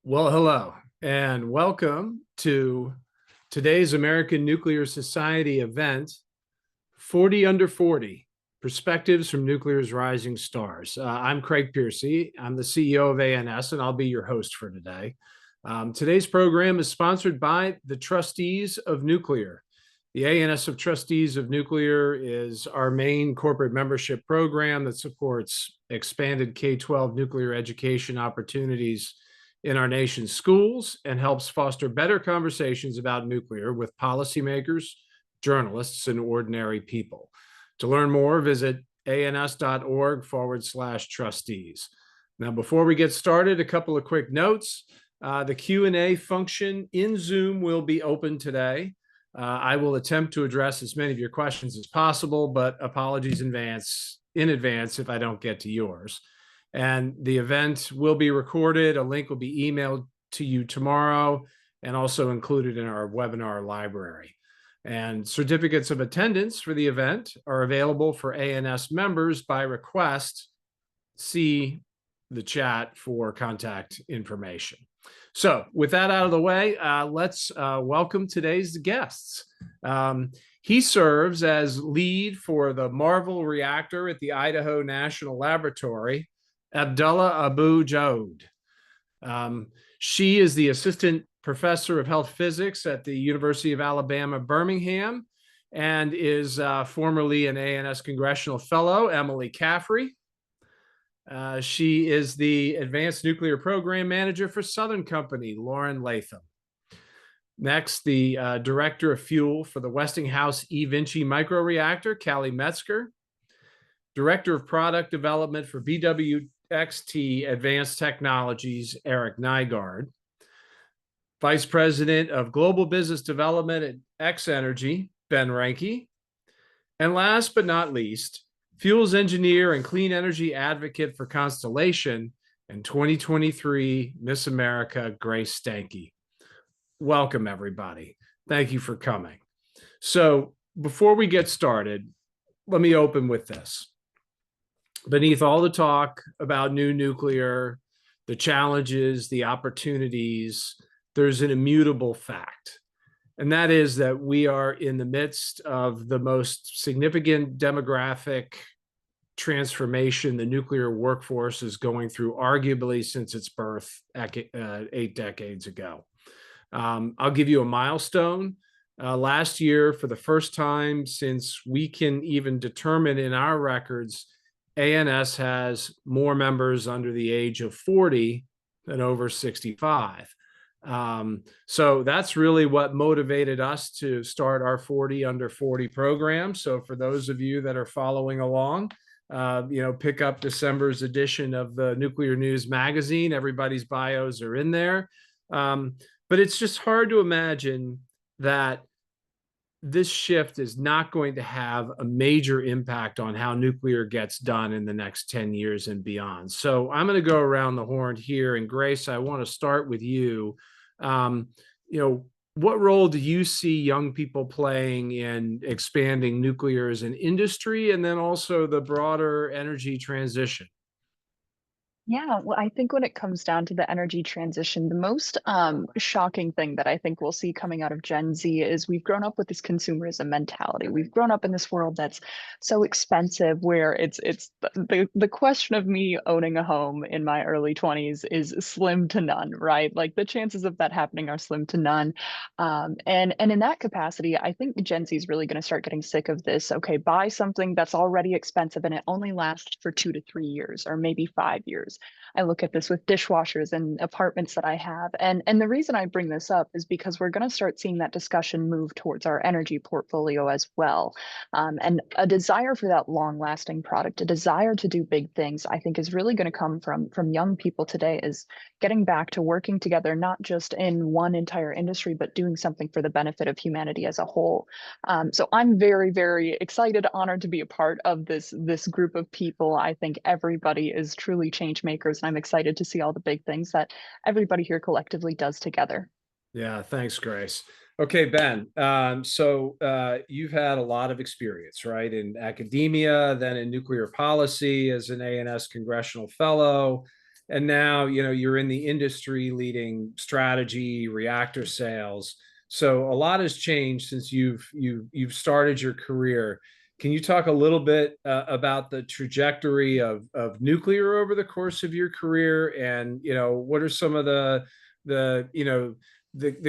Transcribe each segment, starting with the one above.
Well, hello, and welcome to today's American Nuclear Society event, 40 Under 40, Perspectives from Nuclear's Rising Stars. I'm Craig Piercy. I'm the CEO of ANS, and I'll be your host for today. Today's program is sponsored by the Trustees of Nuclear. The ANS of Trustees of Nuclear is our main corporate membership program that supports expanded K-12 nuclear education opportunities in our nation's schools and helps foster better conversations about nuclear with policymakers, journalists, and ordinary people. To learn more, visit ans.org/trustees. Now, before we get started, a couple of quick notes. The Q&A function in Zoom will be open today. I will attempt to address as many of your questions as possible, but apologies in advance if I don't get to yours. And the event will be recorded. A link will be emailed to you tomorrow and also included in our webinar library. And certificates of attendance for the event are available for ANS members by request. See the chat for contact information. So with that out of the way, let's welcome today's guests. He serves as lead for the Marvel reactor at the Idaho National Laboratory, Abdullah Abu Jaoud. She is the assistant professor of health physics at the University of Alabama, Birmingham, and is formerly an ANS congressional fellow, Emily Caffrey. She is the advanced nuclear program manager for Southern Company, Lauren Latham. Next, the director of fuel for the Westinghouse eVinci microreactor, Callie Metzger. Director of product development for BWXT Advanced Technologies, Eric Nygaard. Vice President of Global Business Development at X Energy, Ben Reinke. And last but not least, fuels engineer and clean energy advocate for Constellation and 2023 Miss America, Grace Stanke. Welcome, everybody. Thank you for coming. So before we get started, let me open with this. Beneath all the talk about new nuclear, the challenges, the opportunities, there's an immutable fact. And that is that we are in the midst of the most significant demographic transformation the nuclear workforce is going through, arguably since its birth 8 decades ago. I'll give you a milestone. Last year, for the first time since we can even determine in our records, ANS has more members under the age of 40 than over 65. So that's really what motivated us to start our 40 Under 40 program. So for those of you that are following along, pick up December's edition of the Nuclear News magazine. Everybody's bios are in there. But it's just hard to imagine that this shift is not going to have a major impact on how nuclear gets done in the next 10 years and beyond. So I'm going to go around the horn here. And Grace, I want to start with you. What role do you see young people playing in expanding nuclear as an industry and then also the broader energy transition? Yeah, well, I think when it comes down to the energy transition, the most shocking thing that I think we'll see coming out of Gen Z is we've grown up with this consumerism mentality. We've grown up in this world that's so expensive, where it's the question of me owning a home in my early 20s is slim to none, right? Like the chances of that happening are slim to none. And in that capacity, I think Gen Z is really going to start getting sick of this. Okay, buy something that's already expensive and it only lasts for 2 to 3 years or maybe 5 years. I look at this with dishwashers and apartments that I have. And the reason I bring this up is because we're going to start seeing that discussion move towards our energy portfolio as well. And a desire for that long lasting product, a desire to do big things, I think is really going to come from young people today, is getting back to working together, not just in one entire industry, but doing something for the benefit of humanity as a whole. So I'm very, very excited, honored to be a part of this group of people. I think everybody is truly change makers, and I'm excited to see all the big things that everybody here collectively does together. Yeah, thanks, Grace. Okay, Ben. You've had a lot of experience, right, in academia, then in nuclear policy as an ANS congressional fellow, and now you're in the industry leading strategy, reactor sales. So a lot has changed since you've started your career. Can you talk a little bit about the trajectory of nuclear over the course of your career, and what are some of the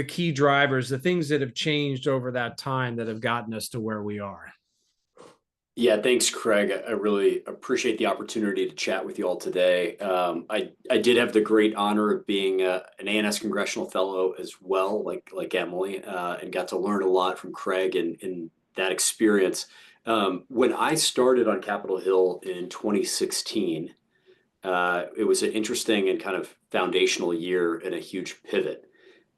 key drivers, the things that have changed over that time that have gotten us to where we are? Yeah, thanks, Craig. I really appreciate the opportunity to chat with you all today. I did have the great honor of being an ANS Congressional Fellow as well, like Emily, and got to learn a lot from Craig in that experience. When I started on Capitol Hill in 2016, it was an interesting and kind of foundational year and a huge pivot.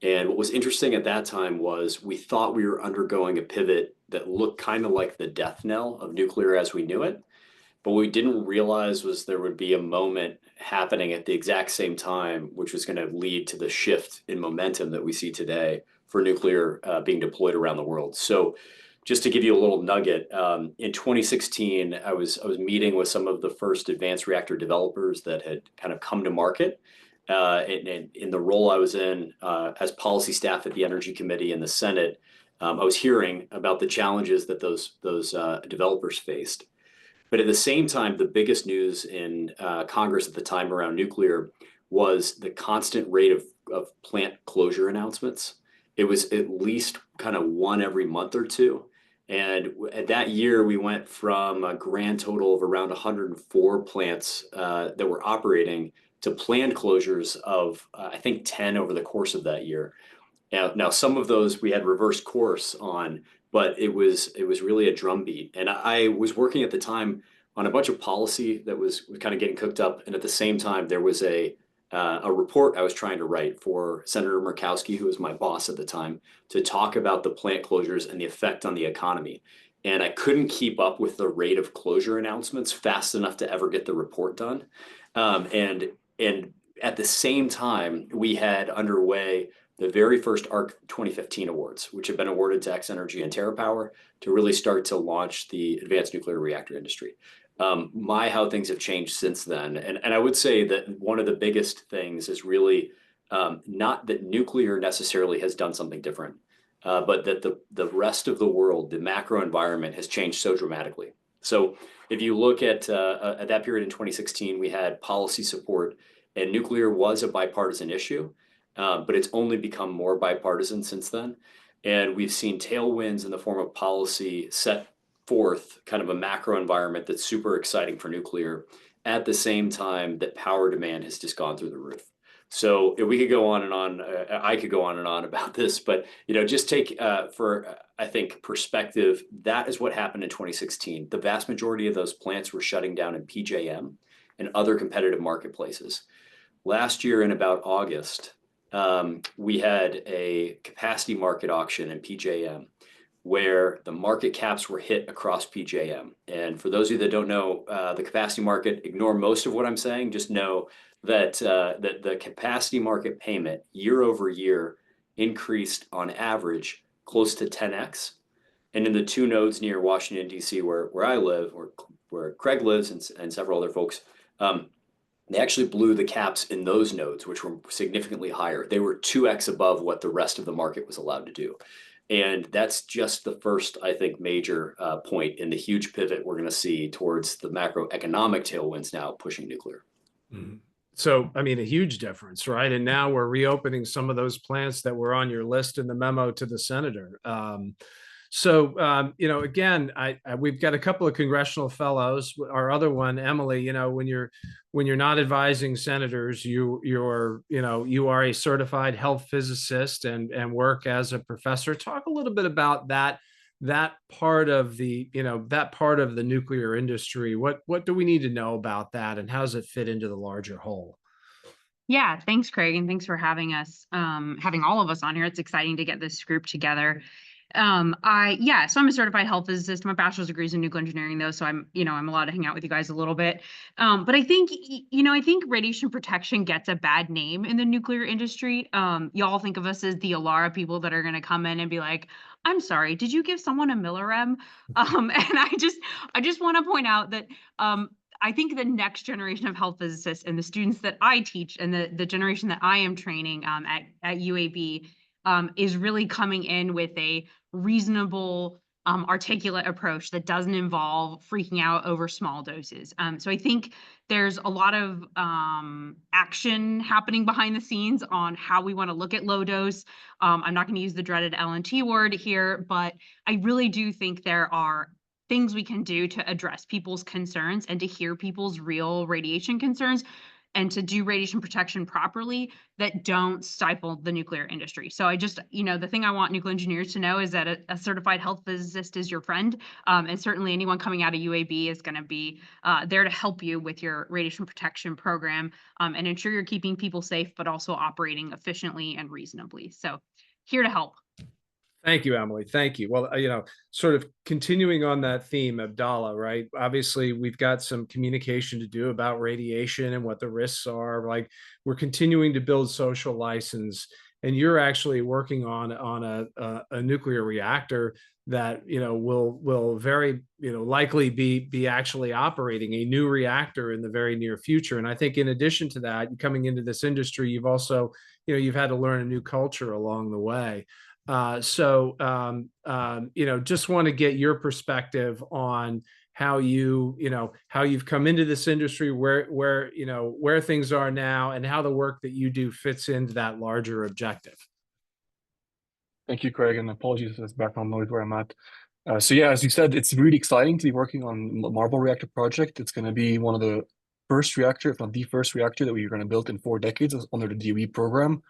And what was interesting at that time was we thought we were undergoing a pivot that looked kind of like the death knell of nuclear as we knew it. But what we didn't realize was there would be a moment happening at the exact same time, which was going to lead to the shift in momentum that we see today for nuclear being deployed around the world. So just to give you a little nugget, in 2016, I was meeting with some of the first advanced reactor developers that had kind of come to market. And in the role I was in as policy staff at the Energy Committee in the Senate, I was hearing about the challenges that those developers faced. But at the same time, the biggest news in Congress at the time around nuclear was the constant rate of plant closure announcements. It was at least kind of one every month or two. And that year, we went from a grand total of around 104 plants that were operating to planned closures of, I think, 10 over the course of that year. Now some of those we had reversed course on, but it was really a drumbeat. And I was working at the time on a bunch of policy that was kind of getting cooked up, and at the same time there was a report I was trying to write for Senator Murkowski, who was my boss at the time, to talk about the plant closures and the effect on the economy. And I couldn't keep up with the rate of closure announcements fast enough to ever get the report done. And at the same time, we had underway the very first ARC 2015 awards, which have been awarded to X Energy and TerraPower to really start to launch the advanced nuclear reactor industry. How things have changed since then. And I would say that one of the biggest things is really not that nuclear necessarily has done something different, but that the rest of the world, the macro environment has changed so dramatically. So if you look at that period in 2016, we had policy support, and nuclear was a bipartisan issue, but it's only become more bipartisan since then. And we've seen tailwinds in the form of policy set forth kind of a macro environment that's super exciting for nuclear at the same time that power demand has just gone through the roof. So if we could go on and on, I could go on and on about this, but just take for I think perspective, that is what happened in 2016. The vast majority of those plants were shutting down in PJM and other competitive marketplaces. Last year in about August, we had a capacity market auction in PJM where the market caps were hit across PJM. And for those of you that don't know the capacity market, ignore most of what I'm saying. Just know that the capacity market payment year over year increased on average close to 10x. And in the two nodes near Washington, D.C., where I live, or where Craig lives and several other folks, they actually blew the caps in those nodes, which were significantly higher. They were 2x above what the rest of the market was allowed to do. And that's just the first, I think, major point in the huge pivot we're going to see towards the macroeconomic tailwinds now pushing nuclear. Mm-hmm. So, I mean, a huge difference, right? And now we're reopening some of those plants that were on your list in the memo to the senator. Again, we've got a couple of congressional fellows. Our other one, Emily, when you're not advising senators, you are a certified health physicist and work as a professor. Talk a little bit about that part of the nuclear industry. What do we need to know about that, and how does it fit into the larger whole? Yeah, thanks, Craig, and thanks for having us, having all of us on here. It's exciting to get this group together. So I'm a certified health physicist. My bachelor's degree is in nuclear engineering, though, so I'm allowed to hang out with you guys a little bit. But I think radiation protection gets a bad name in the nuclear industry. Y'all think of us as the Alara people that are going to come in and be like, "I'm sorry, did you give someone a millirem?" And I just want to point out that I think the next generation of health physicists and the students that I teach and the generation that I am training at UAB is really coming in with a reasonable, articulate approach that doesn't involve freaking out over small doses. So I think there's a lot of action happening behind the scenes on how we want to look at low dose. I'm not going to use the dreaded LNT word here, but I really do think there are things we can do to address people's concerns and to hear people's real radiation concerns and to do radiation protection properly that don't stifle the nuclear industry. So I just, the thing I want nuclear engineers to know is that a certified health physicist is your friend. And certainly anyone coming out of UAB is going to be there to help you with your radiation protection program and ensure you're keeping people safe, but also operating efficiently and reasonably. So here to help. Thank you, Emily. Thank you. Well, sort of continuing on that theme, Abdallah, right? Obviously, we've got some communication to do about radiation and what the risks are. Like, we're continuing to build social license, and you're actually working on a nuclear reactor that will very likely be actually operating a new reactor in the very near future. And I think in addition to that, coming into this industry, you've also you've had to learn a new culture along the way. Just want to get your perspective on how you've come into this industry, where things are now, and how the work that you do fits into that larger objective. Thank you, Craig, and apologies for this background noise where I'm at. So yeah, as you said, it's really exciting to be working on the Marble Reactor project. It's going to be one of the first reactor, if not the first reactor that we're going to build in 4 decades under the DOE program.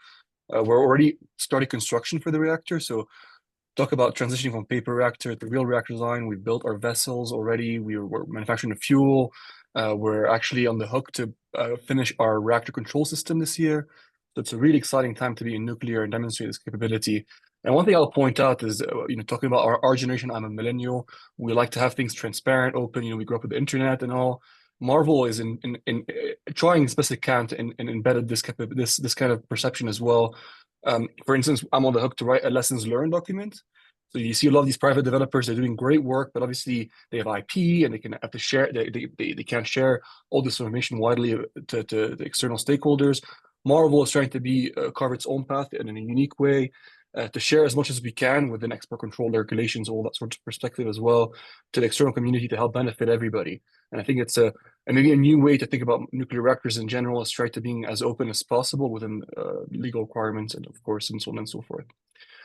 We're already started construction for the reactor. So talk about transitioning from paper reactor to real reactor design. We've built our vessels already. We're manufacturing the fuel. We're actually on the hook to finish our reactor control system this year. So it's a really exciting time to be in nuclear and demonstrate this capability. And one thing I'll point out is, talking about our generation, I'm a millennial. We like to have things transparent, open. We grew up with the internet and all. Marvel is in trying as best it can to embed this kind of perception as well. For instance, I'm on the hook to write a lessons learned document. So you see a lot of these private developers, they're doing great work, but obviously they have IP and they can have to share. They can't share all this information widely to the external stakeholders. Marvel is trying to carve its own path in a unique way. To share as much as we can within export control regulations, all that sort of perspective as well, to the external community to help benefit everybody. And I think it's maybe a new way to think about nuclear reactors in general, is try to being as open as possible within legal requirements and of course, and so on and so forth.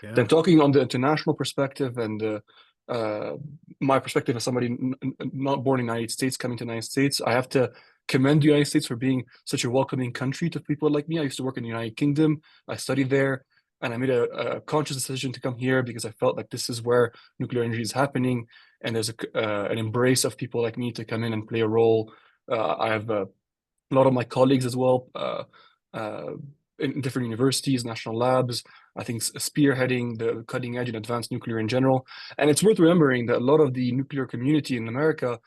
Yeah. Then talking on the international perspective and my perspective as somebody not born in the United States, coming to the United States, I have to commend the United States for being such a welcoming country to people like me. I used to work in the United Kingdom. I studied there. And I made a conscious decision to come here because I felt like this is where nuclear energy is happening. And there's an embrace of people like me to come in and play a role. I have a lot of my colleagues as well in different universities, national labs, I think spearheading the cutting edge and advanced nuclear in general. And it's worth remembering that a lot of the nuclear community in America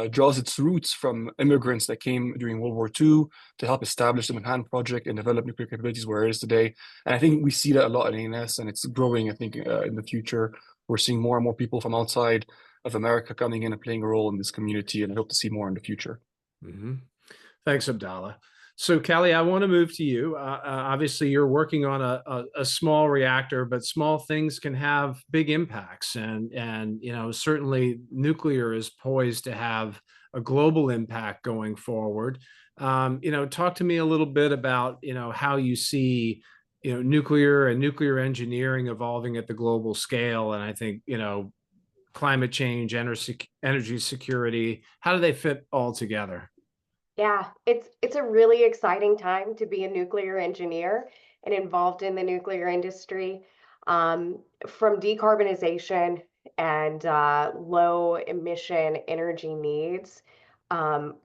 draws its roots from immigrants that came during World War II to help establish the Manhattan Project and develop nuclear capabilities where it is today. And I think we see that a lot in ANS, and it's growing, I think, in the future. We're seeing more and more people from outside of America coming in and playing a role in this community, and I hope to see more in the future. Mm-hmm. Thanks, Abdallah. So, Callie, I want to move to you. Obviously, you're working on a small reactor, but small things can have big impacts. And certainly nuclear is poised to have a global impact going forward. Talk to me a little bit about, how you see, nuclear and nuclear engineering evolving at the global scale. And I think, climate change, energy security, how do they fit all together? Yeah, it's a really exciting time to be a nuclear engineer and involved in the nuclear industry. From decarbonization and low emission energy needs,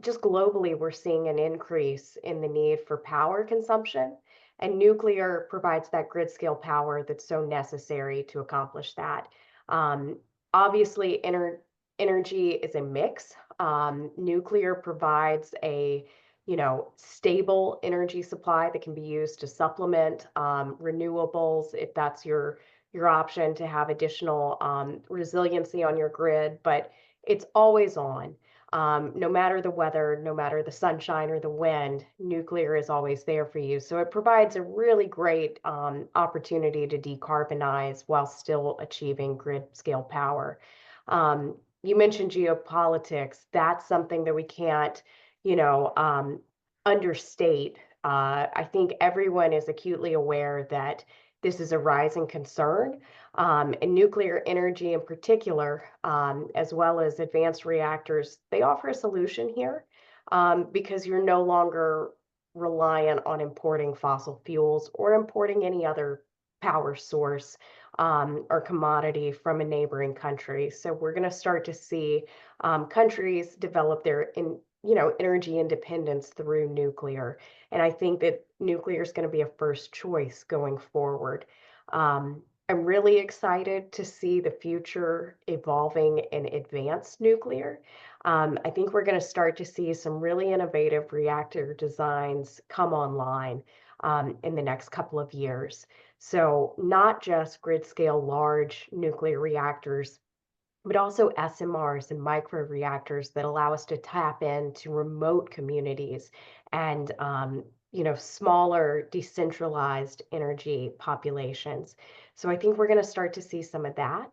just globally, we're seeing an increase in the need for power consumption, and nuclear provides that grid scale power that's so necessary to accomplish that. Obviously, energy is a mix. Nuclear provides a stable energy supply that can be used to supplement renewables if that's your option to have additional resiliency on your grid, but it's always on. No matter the weather, no matter the sunshine or the wind, nuclear is always there for you. So it provides a really great opportunity to decarbonize while still achieving grid scale power. You mentioned geopolitics. That's something that we can't, you know, understate. I think everyone is acutely aware that this is a rising concern, and nuclear energy in particular, as well as advanced reactors, they offer a solution here, because you're no longer reliant on importing fossil fuels or importing any other power source, or commodity from a neighboring country. So we're going to start to see countries develop their energy independence through nuclear. And I think that nuclear is going to be a first choice going forward. I'm really excited to see the future evolving in advanced nuclear. I think we're going to start to see some really innovative reactor designs come online in the next couple of years. So not just grid scale large nuclear reactors, but also SMRs and micro reactors that allow us to tap into remote communities and smaller decentralized energy populations. So I think we're going to start to see some of that.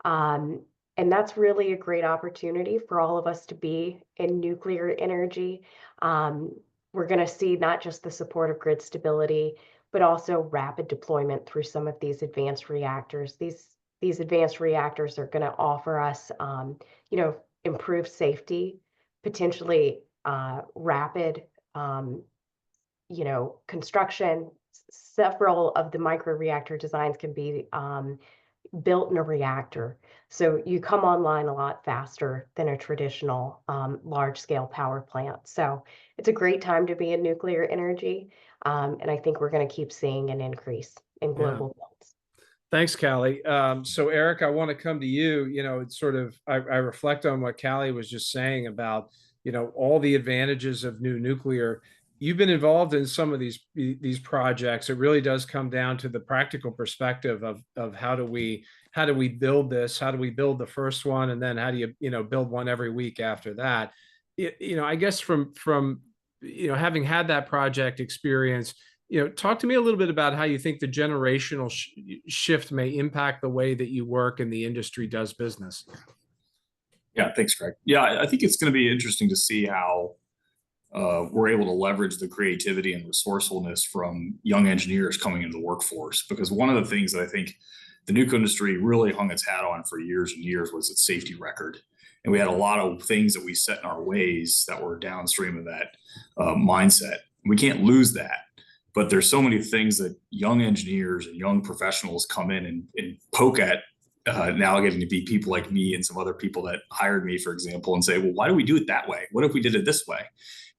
And that's really a great opportunity for all of us to be in nuclear energy. We're going to see not just the support of grid stability, but also rapid deployment through some of these advanced reactors. These advanced reactors are going to offer us, improved safety, potentially rapid, construction. Several of the microreactor designs can be built in a reactor. So you come online a lot faster than a traditional large-scale power plant. So it's a great time to be in nuclear energy. And I think we're going to keep seeing an increase in global builds. Thanks, Callie. So Eric, I want to come to you. It's sort of, I reflect on what Callie was just saying about, all the advantages of new nuclear. You've been involved in some of these projects. It really does come down to the practical perspective of how do we build this? How do we build the first one? And then how do you, build one every week after that? I guess from having had that project experience, talk to me a little bit about how you think the generational shift may impact the way that you work and the industry does business. Yeah, thanks, Greg. Yeah, I think it's going to be interesting to see how we're able to leverage the creativity and resourcefulness from young engineers coming into the workforce. Because one of the things that I think the nuke industry really hung its hat on for years and years was its safety record. And we had a lot of things that we set in our ways that were downstream of that mindset. We can't lose that. But there's so many things that young engineers and young professionals come in and poke at, now getting to be people like me and some other people that hired me, for example, and say, well, why do we do it that way? What if we did it this way?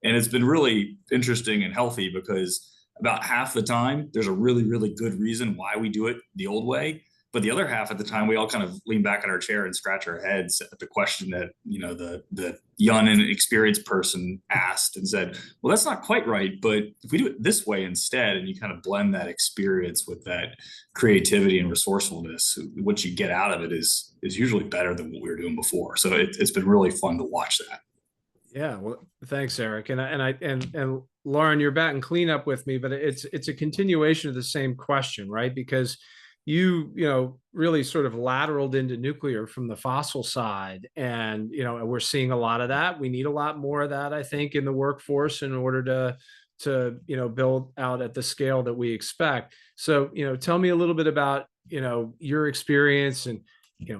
And it's been really interesting and healthy because about half the time, there's a really, really good reason why we do it the old way. But the other half of the time, we all kind of lean back in our chair and scratch our heads at the question that, the young and experienced person asked and said, well, that's not quite right. But if we do it this way instead, and you kind of blend that experience with that creativity and resourcefulness, what you get out of it is usually better than what we were doing before. So it's been really fun to watch that. Yeah, well, thanks, Eric. And Lauren, you're batting cleanup with me, but it's a continuation of the same question, right? Because you really sort of lateraled into nuclear from the fossil side, and we're seeing a lot of that. We need a lot more of that, I think, in the workforce in order to build out at the scale that we expect. So tell me a little bit about your experience and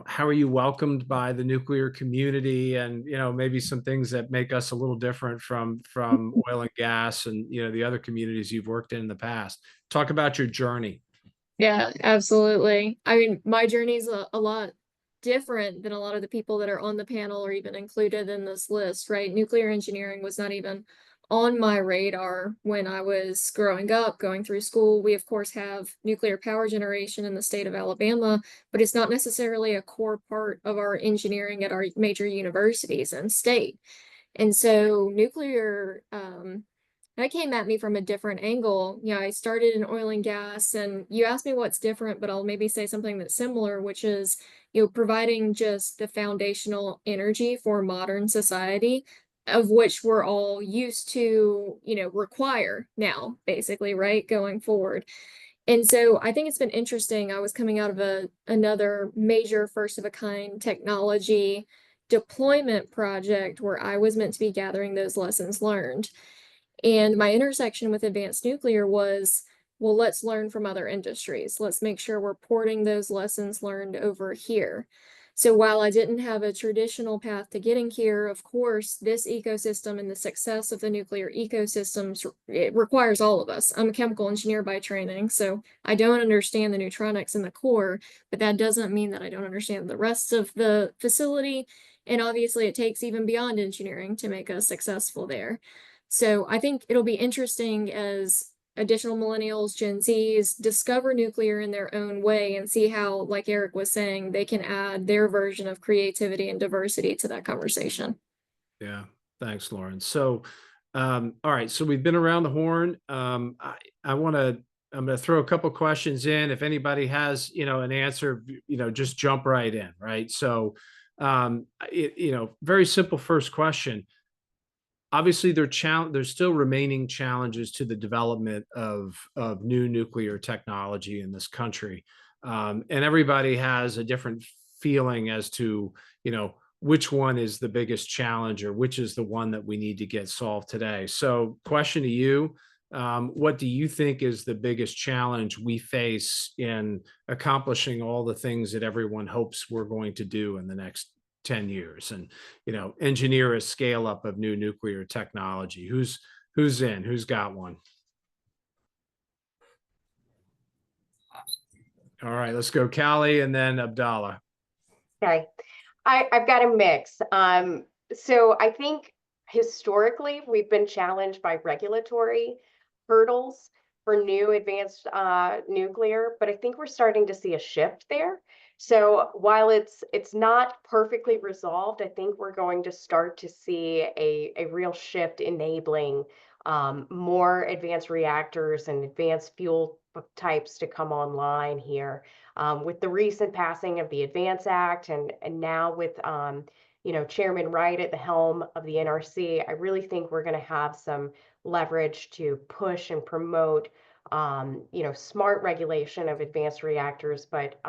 how are you welcomed by the nuclear community, and maybe some things that make us a little different from oil and gas and the other communities you've worked in the past. Talk about your journey. Yeah, absolutely. I mean, my journey is a lot different than a lot of the people that are on the panel or even included in this list, right? Nuclear engineering was not even on my radar when I was growing up, going through school. We, of course, have nuclear power generation in the state of Alabama, but it's not necessarily a core part of our engineering at our major universities and state. And so nuclear That came at me from a different angle. Yeah, I started in oil and gas, and you asked me what's different, but I'll maybe say something that's similar, which is, providing just the foundational energy for modern society, of which we're all used to, require now, basically, right? Going forward. And so I think it's been interesting. I was coming out of another major first of a kind technology deployment project where I was meant to be gathering those lessons learned. And my intersection with advanced nuclear was, well, let's learn from other industries. Let's make sure we're porting those lessons learned over here. So while I didn't have a traditional path to getting here, of course, this ecosystem and the success of the nuclear ecosystems, it requires all of us. I'm a chemical engineer by training, so I don't understand the neutronics in the core, but that doesn't mean that I don't understand the rest of the facility. And obviously it takes even beyond engineering to make us successful there. So I think it'll be interesting as additional millennials, Gen Zs discover nuclear in their own way and see how, like Eric was saying, they can add their version of creativity and diversity to that conversation. Yeah, thanks, Lauren. So, all right, so we've been around the horn. I'm going to throw a couple questions in. If anybody has, an answer, just jump right in, right? So, very simple first question. Obviously, there's still remaining challenges to the development of new nuclear technology in this country, and everybody has a different feeling as to which one is the biggest challenge or which is the one that we need to get solved today. So, question to you: what do you think is the biggest challenge we face in accomplishing all the things that everyone hopes we're going to do in the next 10 years and engineer a scale up of new nuclear technology? Who's got one? All right, let's go Callie and then Abdallah. Okay, I've got a mix. So I think historically we've been challenged by regulatory hurdles for new advanced nuclear, but I think we're starting to see a shift there. So while it's not perfectly resolved, I think we're going to start to see a real shift enabling more advanced reactors and advanced fuel types to come online here. With the recent passing of the ADVANCE Act and now with Chairman Wright at the helm of the NRC, I really think we're going to have some leverage to push and promote smart regulation of advanced reactors, but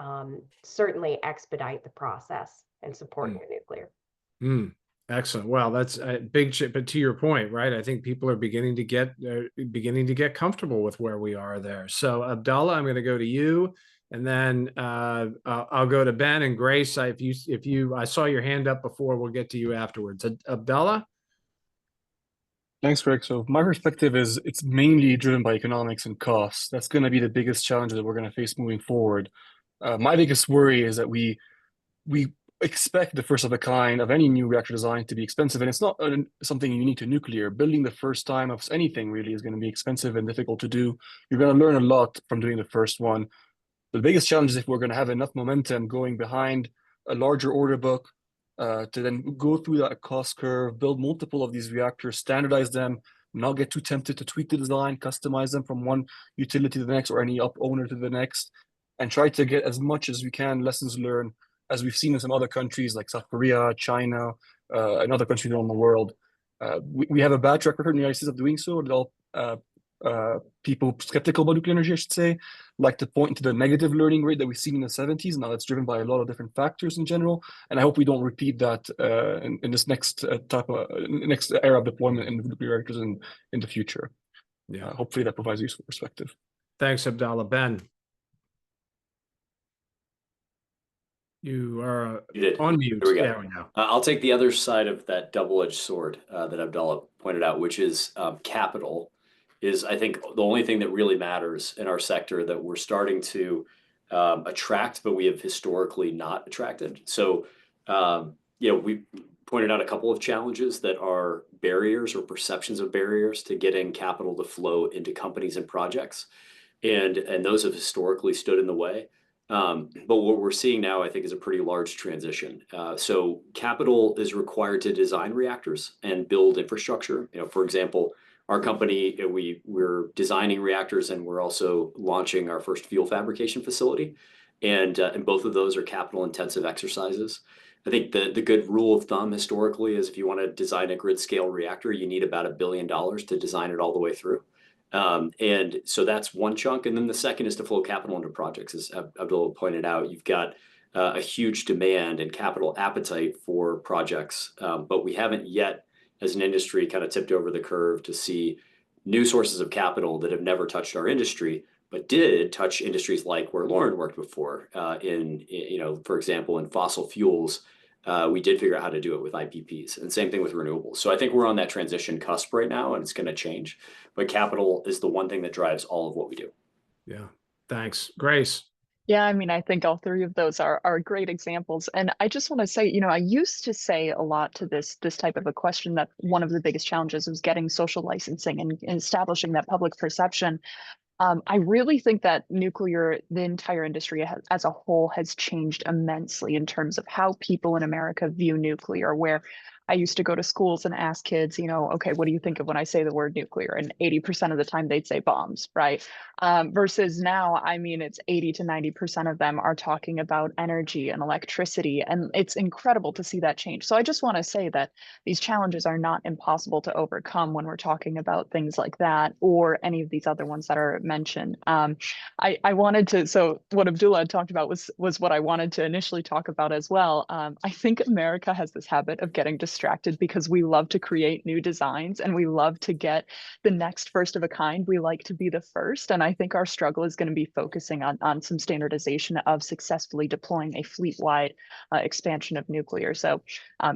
certainly expedite the process and support new nuclear. Excellent. Well, that's a big shift, but to your point, right? I think people are beginning to get comfortable with where we are there. So, Abdallah, I'm going to go to you, and then I'll go to Ben and Grace. I saw your hand up before. We'll get to you afterwards. Abdallah. Thanks, Greg. So my perspective is it's mainly driven by economics and costs. That's going to be the biggest challenge that we're going to face moving forward. My biggest worry is that we expect the first of a kind of any new reactor design to be expensive, and it's not something unique to nuclear. Building the first time of anything really is going to be expensive and difficult to do. You're going to learn a lot from doing the first one. The biggest challenge is if we're going to have enough momentum going behind a larger order book to then go through that cost curve, build multiple of these reactors, standardize them, not get too tempted to tweak the design, customize them from one utility to the next or any owner to the next, and try to get as much as we can lessons learned as we've seen in some other countries like South Korea, China, and other countries around the world. We have a bad track record in the United States of doing so. People skeptical about nuclear energy, I should say, like to point to the negative learning rate that we've seen in the 70s. Now that's driven by a lot of different factors in general, and I hope we don't repeat that in this next next era of deployment in nuclear reactors in the future. Yeah, hopefully that provides a useful perspective. Thanks, Abdallah. Ben, you are on mute. There we go. I'll take the other side of that double-edged sword that Abdallah pointed out, which is capital. Is I think the only thing that really matters in our sector that we're starting to attract, but we have historically not attracted. So, we pointed out a couple of challenges that are barriers or perceptions of barriers to getting capital to flow into companies and projects. And those have historically stood in the way. But what we're seeing now, I think, is a pretty large transition. So capital is required to design reactors and build infrastructure. For example, our company, we're designing reactors, and we're also launching our first fuel fabrication facility. And both of those are capital intensive exercises. I think the good rule of thumb historically is if you want to design a grid scale reactor, you need about $1 billion to design it all the way through. And so that's one chunk. And then the second is to flow capital into projects. As Abdullah pointed out, you've got a huge demand and capital appetite for projects, but we haven't yet, as an industry, kind of tipped over the curve to see new sources of capital that have never touched our industry, but did touch industries like where Lauren worked before. For example, in fossil fuels, we did figure out how to do it with IPPs, and same thing with renewables. So I think we're on that transition cusp right now, and it's going to change. But capital is the one thing that drives all of what we do. Yeah, thanks. Grace. Yeah, I mean, I think all three of those are great examples. And I just want to say, I used to say a lot to this type of a question that one of the biggest challenges was getting social licensing and establishing that public perception. I really think that nuclear, the entire industry as a whole, has changed immensely in terms of how people in America view nuclear, where I used to go to schools and ask kids, okay, what do you think of when I say the word nuclear? And 80% of the time they'd say bombs, right? Versus now, I mean, it's 80 to 90% of them are talking about energy and electricity. And it's incredible to see that change. So I just want to say that these challenges are not impossible to overcome when we're talking about things like that or any of these other ones that are mentioned. I wanted to, so what Abdullah had talked about was what I wanted to initially talk about as well. I think America has this habit of getting distracted because we love to create new designs and we love to get the next first of a kind. We like to be the first. And I think our struggle is going to be focusing on some standardization of successfully deploying a fleet-wide expansion of nuclear. So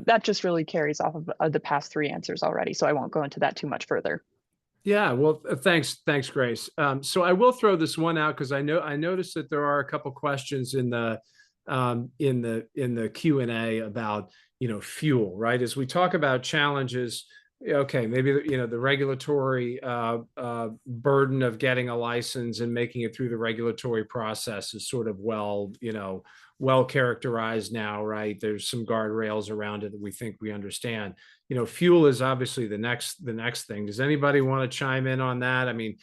that just really carries off of the past three answers already. So I won't go into that too much further. Yeah, well, thanks, Grace. So I will throw this one out because I noticed that there are a couple questions in the Q&A about fuel, right? As we talk about challenges, okay, maybe the regulatory burden of getting a license and making it through the regulatory process is sort of well characterized now, right? There's some guardrails around it that we think we understand. Fuel is obviously the next thing. Does anybody want to chime in on that? I mean,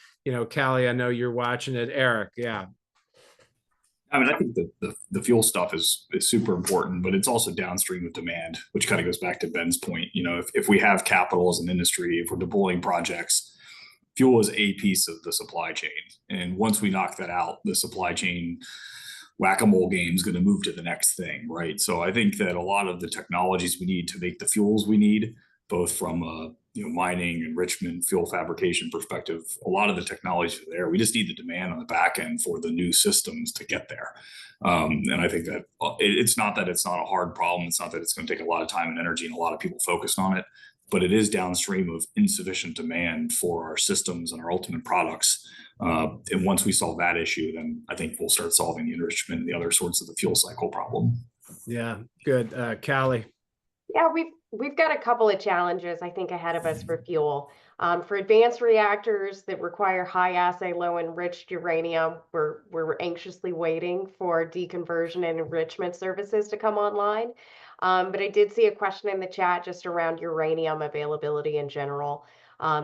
Callie, I know you're watching it. Eric, yeah. I mean, I think the fuel stuff is super important, but it's also downstream of demand, which kind of goes back to Ben's point. If we have capital as an industry, if we're deploying projects, fuel is a piece of the supply chain. And once we knock that out, the supply chain whack-a-mole game is going to move to the next thing, right? So I think that a lot of the technologies we need to make the fuels we need, both from a mining, enrichment, fuel fabrication perspective, a lot of the technologies are there. We just need the demand on the back end for the new systems to get there. And I think that it's not that it's not a hard problem. It's not that it's going to take a lot of time and energy and a lot of people focused on it, but it is downstream of insufficient demand for our systems and our ultimate products. And once we solve that issue, then I think we'll start solving the enrichment and the other sorts of the fuel cycle problem. Yeah, good. Callie. Yeah, we've got a couple of challenges, I think, ahead of us for fuel. For advanced reactors that require high assay, low enriched uranium, we're anxiously waiting for deconversion and enrichment services to come online. But I did see a question in the chat just around uranium availability in general.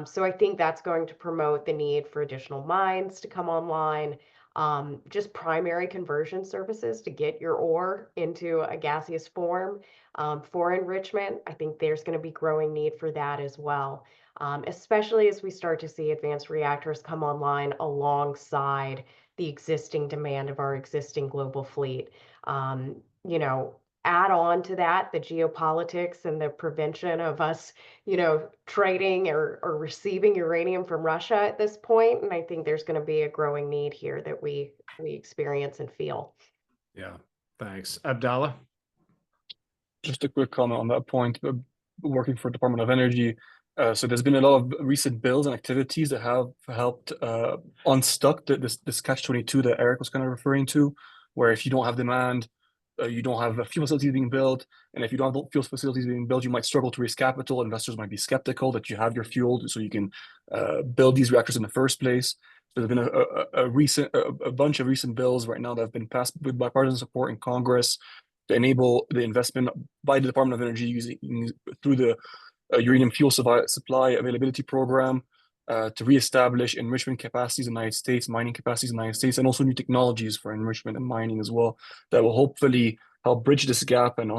So I think that's going to promote the need for additional mines to come online, just primary conversion services to get your ore into a gaseous form for enrichment. I think there's going to be growing need for that as well, especially as we start to see advanced reactors come online alongside the existing demand of our existing global fleet. Add on to that the geopolitics and the prevention of us, trading or receiving uranium from Russia at this point. And I think there's going to be a growing need here that we experience and feel. Yeah, thanks. Abdallah? Just a quick comment on that point. Working for Department of Energy, so there's been a lot of recent bills and activities that have helped unstuck this catch-22 that Eric was kind of referring to, where if you don't have demand, you don't have fuel facilities being built, and if you don't have fuel facilities being built, you might struggle to raise capital. Investors might be skeptical that you have your fuel, so you can build these reactors in the first place. So there's been a bunch of recent bills right now that have been passed with bipartisan support in Congress to enable the investment by the Department of Energy through the uranium fuel supply availability program to reestablish enrichment capacities in the United States, mining capacities in the United States, and also new technologies for enrichment and mining as well that will hopefully help bridge this gap and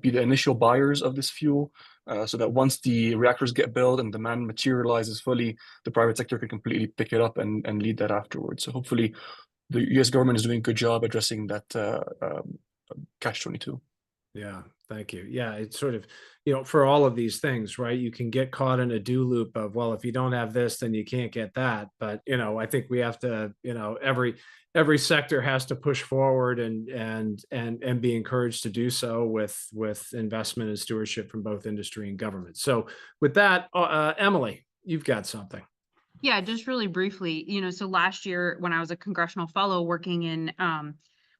be the initial buyers of this fuel, so that once the reactors get built and demand materializes fully, the private sector can completely pick it up and lead that afterwards. So hopefully the US government is doing a good job addressing that catch-22. Yeah, thank you. Yeah, it's sort of, for all of these things, right? You can get caught in a do loop of, well, if you don't have this, then you can't get that. But, I think we have to, every sector has to push forward and be encouraged to do so with investment and stewardship from both industry and government. So with that, Emily, you've got something. Yeah, just really briefly, so last year when I was a congressional fellow working in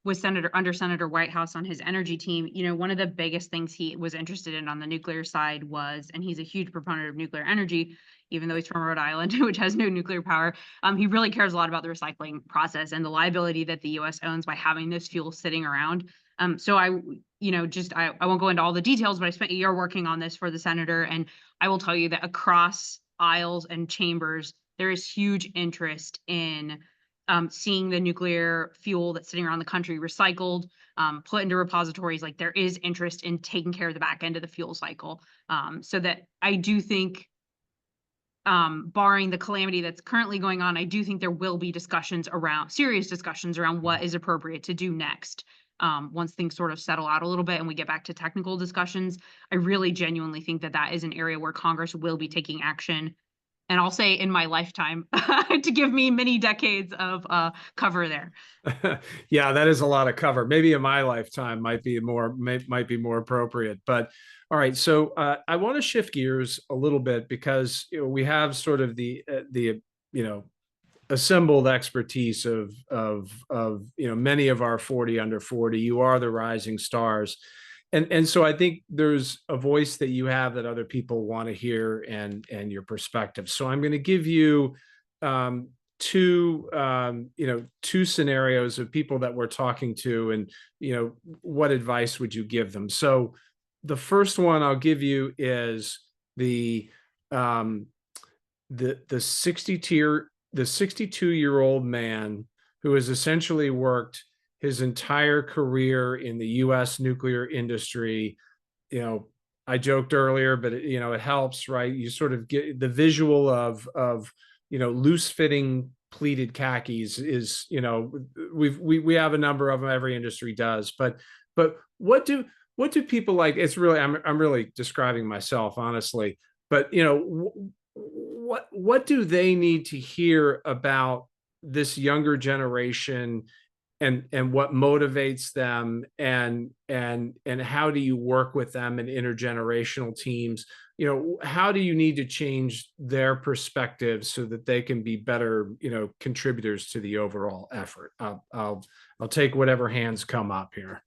with under Senator Whitehouse on his energy team, one of the biggest things he was interested in on the nuclear side was, and he's a huge proponent of nuclear energy, even though he's from Rhode Island, which has no nuclear power. He really cares a lot about the recycling process and the liability that the US owns by having this fuel sitting around. So I won't go into all the details, but I spent a year working on this for the senator. And I will tell you that across aisles and chambers, there is huge interest in seeing the nuclear fuel that's sitting around the country recycled, put into repositories. Like, there is interest in taking care of the back end of the fuel cycle. So that I do think, barring the calamity that's currently going on, I do think there will be serious discussions around what is appropriate to do next. Once things sort of settle out a little bit and we get back to technical discussions, I really genuinely think that is an area where Congress will be taking action. And I'll say in my lifetime to give me many decades of cover there. Yeah, that is a lot of cover. Maybe in my lifetime might be more appropriate. But all right, so I want to shift gears a little bit because we have sort of the assembled expertise of many of our 40 under 40. You are the rising stars. And so I think there's a voice that you have that other people want to hear and your perspective. So I'm going to give you two scenarios of people that we're talking to, and what advice would you give them? So the first one I'll give you is the 62-year-old man who has essentially worked his entire career in the US nuclear industry. I joked earlier, but it helps, right? You sort of get the visual of loose fitting pleated khakis is, we have a number of them, every industry does, but what do people like? It's really, I'm really describing myself, honestly, but what do they need to hear about this younger generation and what motivates them, and how do you work with them in intergenerational teams? How do you need to change their perspectives so that they can be better, contributors to the overall effort? I'll take whatever hands come up here.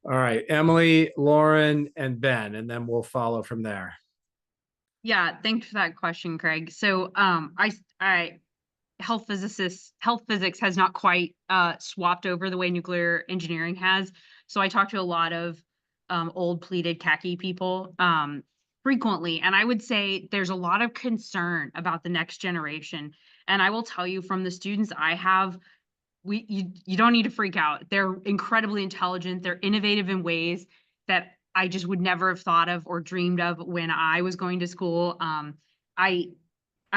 All right, Emily, Lauren, and Ben, and then we'll follow from there. Yeah, thanks for that question, Craig. So health physics has not quite swapped over the way nuclear engineering has. So I talk to a lot of old pleated khaki people frequently, and I would say there's a lot of concern about the next generation. And I will tell you, from the students I have, you don't need to freak out. They're incredibly intelligent. They're innovative in ways that I just would never have thought of or dreamed of when I was going to school. I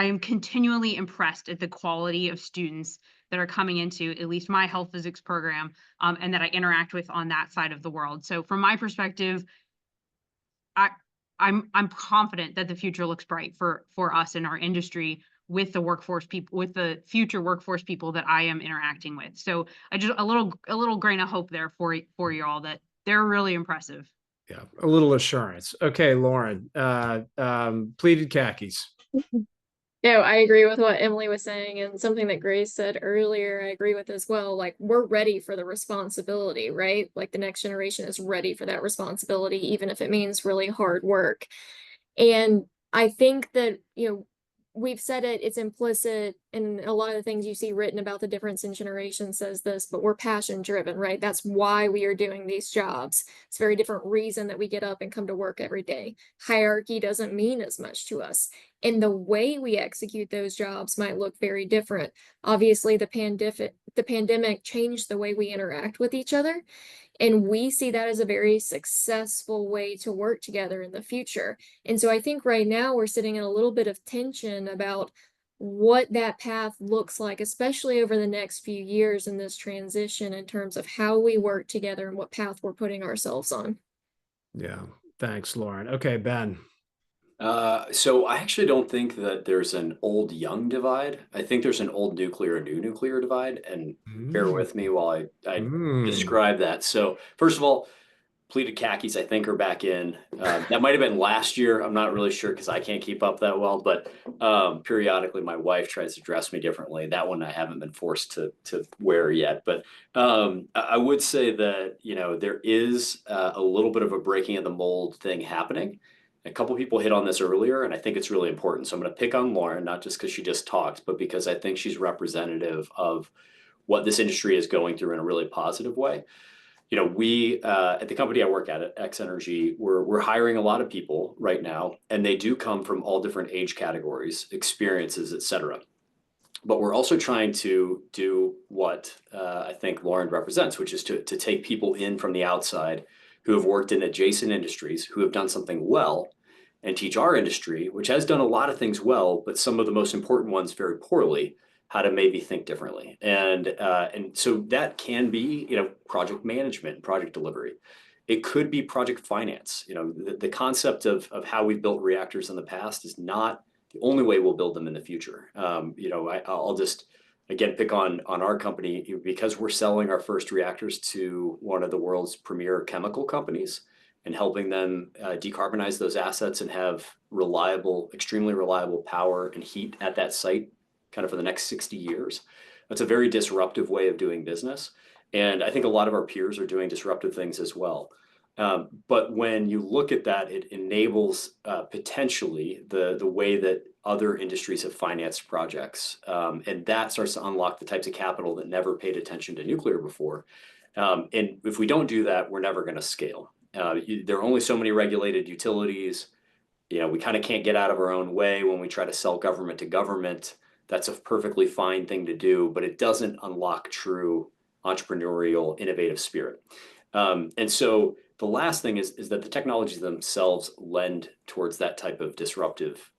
am continually impressed at the quality of students that are coming into at least my health physics program, and that I interact with on that side of the world. So from my perspective, I'm confident that the future looks bright for us in our industry with the future workforce people that I am interacting with. So I just a little grain of hope there for you all, that they're really impressive. Yeah, a little assurance. Okay, Lauren, pleated khakis. No, I agree with what Emily was saying, and something that Grace said earlier, I agree with as well. Like, we're ready for the responsibility, right? Like, the next generation is ready for that responsibility, even if it means really hard work. And I think that, we've said it's implicit and a lot of the things you see written about the difference in generation says this, but we're passion driven, right? That's why we are doing these jobs. It's a very different reason that we get up and come to work every day. Hierarchy doesn't mean as much to us. And the way we execute those jobs might look very different. Obviously, the pandemic changed the way we interact with each other. And we see that as a very successful way to work together in the future. And so I think right now we're sitting in a little bit of tension about what that path looks like, especially over the next few years in this transition in terms of how we work together and what path we're putting ourselves on. Yeah. Thanks, Lauren. Okay, Ben. So I actually don't think that there's an old young divide. I think there's an old nuclear, new nuclear divide. And bear with me while I describe that. So first of all, pleated khakis, I think, are back in. That might have been last year. I'm not really sure because I can't keep up that well. But periodically, my wife tries to dress me differently. That one I haven't been forced to wear yet. But I would say that, you know, there is a little bit of a breaking of the mold thing happening. A couple people hit on this earlier, and I think it's really important. So I'm going to pick on Lauren, not just because she just talked, but because I think she's representative of what this industry is going through in a really positive way. You know, we at the company I work at X Energy, we're hiring a lot of people right now, and they do come from all different age categories, experiences, et cetera. But we're also trying to do what I think Lauren represents, which is to take people in from the outside who have worked in adjacent industries, who have done something well, and teach our industry, which has done a lot of things well, but some of the most important ones very poorly, how to maybe think differently. And so that can be, you know, project management, project delivery. It could be project finance. You know, the concept of how we've built reactors in the past is not the only way we'll build them in the future. You know, I'll just, again, pick on our company because we're selling our first reactors to one of the world's premier chemical companies and helping them decarbonize those assets and have reliable, extremely reliable power and heat at that site kind of for the next 60 years. That's a very disruptive way of doing business. And I think a lot of our peers are doing disruptive things as well. But when you look at that, it enables potentially the way that other industries have financed projects. And that starts to unlock the types of capital that never paid attention to nuclear before. And if we don't do that, we're never going to scale. There are only so many regulated utilities. You know, we kind of can't get out of our own way when we try to sell government to government. That's a perfectly fine thing to do, but it doesn't unlock true entrepreneurial, innovative spirit. And so the last thing is that the technologies themselves lend towards that type of disruptive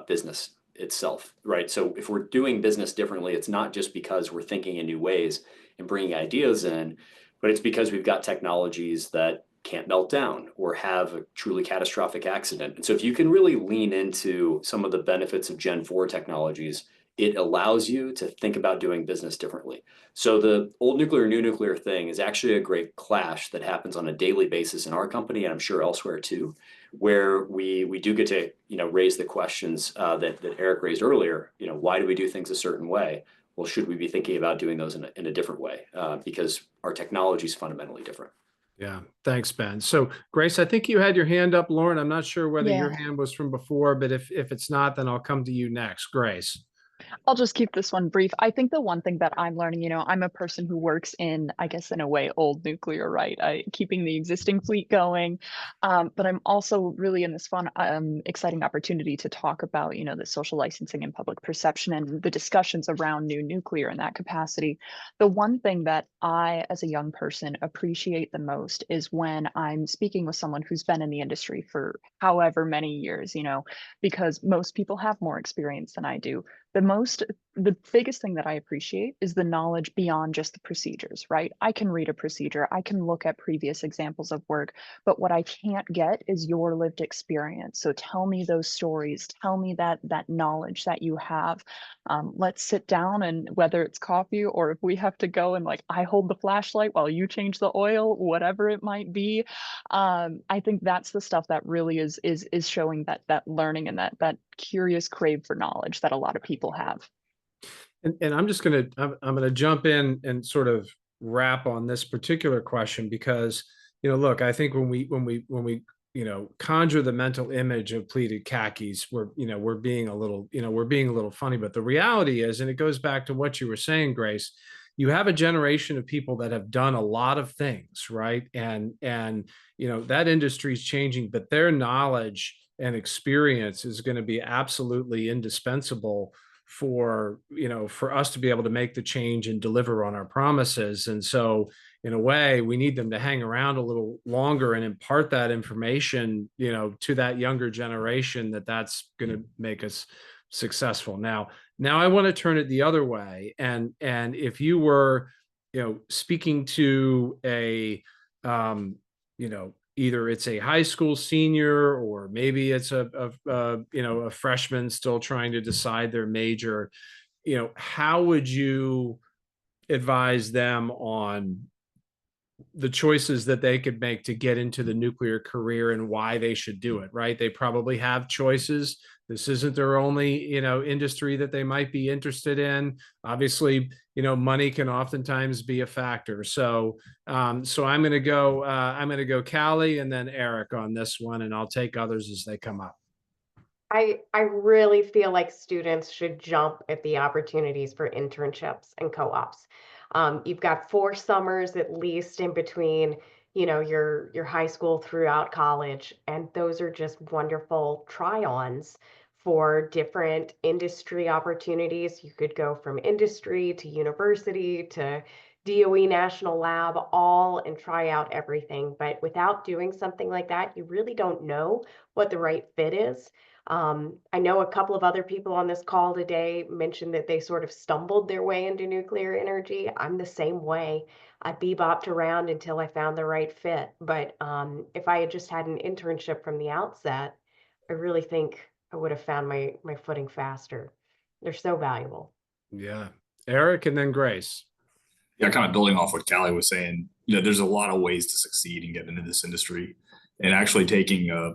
business itself, right? So if we're doing business differently, it's not just because we're thinking in new ways and bringing ideas in, but it's because we've got technologies that can't melt down or have a truly catastrophic accident. And so if you can really lean into some of the benefits of Gen 4 technologies, it allows you to think about doing business differently. So the old nuclear, new nuclear thing is actually a great clash that happens on a daily basis in our company, and I'm sure elsewhere too, where we do get to, you know, raise the questions that Eric raised earlier. You know, why do we do things a certain way? Well, should we be thinking about doing those in a different way? Because our technology is fundamentally different. Yeah, thanks, Ben. So Grace, I think you had your hand up. Lauren, I'm not sure whether your Yeah. hand was from before, but if it's not, then I'll come to you next. Grace. I'll just keep this one brief. I think the one thing that I'm learning, you know, I'm a person who works in, I guess, in a way, old nuclear, right? Keeping the existing fleet going. But I'm also really in this fun, exciting opportunity to talk about, you know, the social licensing and public perception and the discussions around new nuclear in that capacity. The one thing that I, as a young person, appreciate the most is when I'm speaking with someone who's been in the industry for however many years, you know, because most people have more experience than I do. The biggest thing that I appreciate is the knowledge beyond just the procedures, right? I can read a procedure, I can look at previous examples of work, but what I can't get is your lived experience. So tell me those stories, tell me that knowledge that you have. Let's sit down, and whether it's coffee or if we have to go and like I hold the flashlight while you change the oil, whatever it might be. I think that's the stuff that really is showing that learning and that curious crave for knowledge that a lot of people have. And I'm just I'm gonna jump in and sort of wrap on this particular question because, you know, look, I think when we conjure the mental image of pleated khakis. We're being a little funny, but the reality is, and it goes back to what you were saying, Grace, you have a generation of people that have done a lot of things, right? And that industry is changing, but their knowledge and experience is going to be absolutely indispensable for us to be able to make the change and deliver on our promises. And so in a way, we need them to hang around a little longer and impart that information, to that younger generation, that's going to make us successful. Now I want to turn it the other way. And if you were, speaking to a, either it's a high school senior, or maybe it's a freshman still trying to decide their major, how would you advise them on the choices that they could make to get into the nuclear career and why they should do it, right? They probably have choices. This isn't their only, industry that they might be interested in. Obviously, money can oftentimes be a factor. So I'm going to go Callie and then Eric on this one, and I'll take others as they come up. I really feel like students should jump at the opportunities for internships and co-ops. You've got 4 summers at least in between, your high school throughout college, and those are just wonderful try-ons for different industry opportunities. You could go from industry to university to DOE National Lab, all, and try out everything. But without doing something like that, you really don't know what the right fit is. I know a couple of other people on this call today mentioned that they sort of stumbled their way into nuclear energy. I'm the same way. I bebopped around until I found the right fit. But if I had just had an internship from the outset, I really think I would have found my footing faster. They're so valuable. Yeah. Eric and then Grace. Yeah, kind of building off what Callie was saying, there's a lot of ways to succeed and get into this industry, and actually taking a